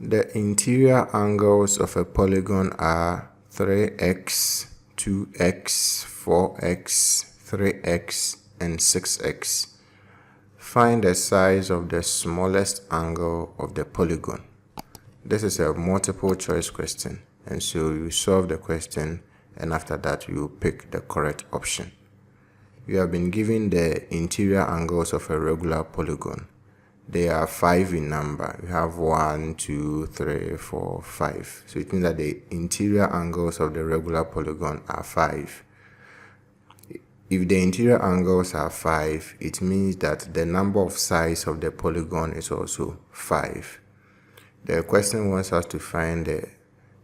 The interior angles of a polygon are 3x, 2x, 4x, 3x, and 6x. Find the size of the smallest angle of the polygon. This is a multiple choice question, and so you solve the question, and after that you pick the correct option. You have been given the interior angles of a regular polygon. They are 5 in number. You have 1, 2, 3, 4, 5. So it means that the interior angles of the regular polygon are 5. If the interior angles are 5, it means that the number of sides of the polygon is also 5. The question wants us to find the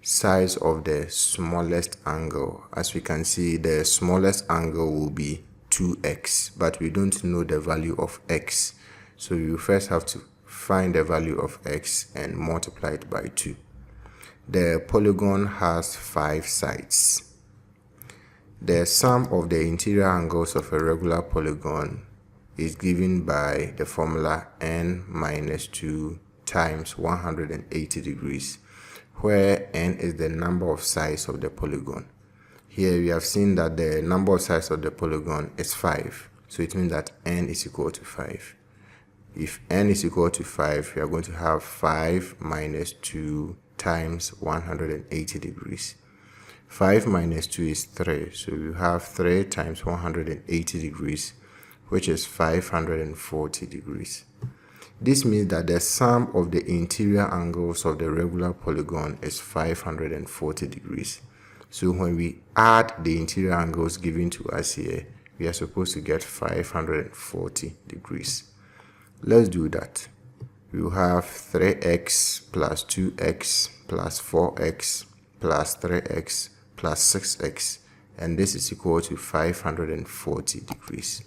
size of the smallest angle. As we can see, the smallest angle will be 2x, but we don't know the value of x. So you first have to find the value of x and multiply it by 2. The polygon has 5 sides. The sum of the interior angles of a regular polygon is given by the formula n minus 2 times 180 degrees, where n is the number of sides of the polygon. Here we have seen that the number of sides of the polygon is 5, so it means that n is equal to 5. If n is equal to 5, we are going to have 5 minus 2 times 180 degrees. 5 minus 2 is 3, so you have 3 times 180 degrees, which is 540 degrees. This means that the sum of the interior angles of the regular polygon is 540 degrees. So when we add the interior angles given to us here, we are supposed to get 540 degrees. Let's do that. We will have 3x plus 2x plus 4x plus 3x plus 6x, and this is equal to 540 degrees.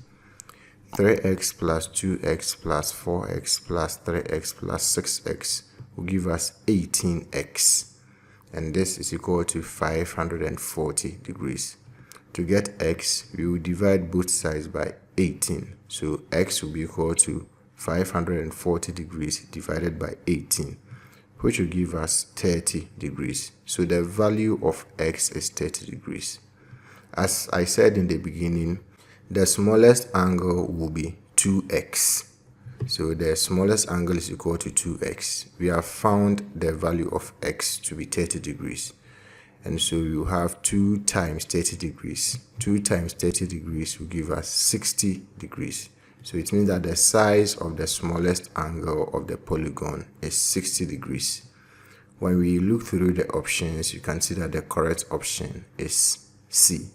3x plus 2x plus 4x plus 3x plus 6x will give us 18x, and this is equal to 540 degrees. To get x, we will divide both sides by 18, so x will be equal to 540 degrees divided by 18, which will give us 30 degrees. So the value of x is 30 degrees. As I said in the beginning, the smallest angle will be 2x. So the smallest angle is equal to 2x. We have found the value of x to be 30 degrees. And so you have 2 times 30 degrees. 2 times 30 degrees will give us 60 degrees. So it means that the size of the smallest angle of the polygon is 60 degrees. When we look through the options, you can see that the correct option is C.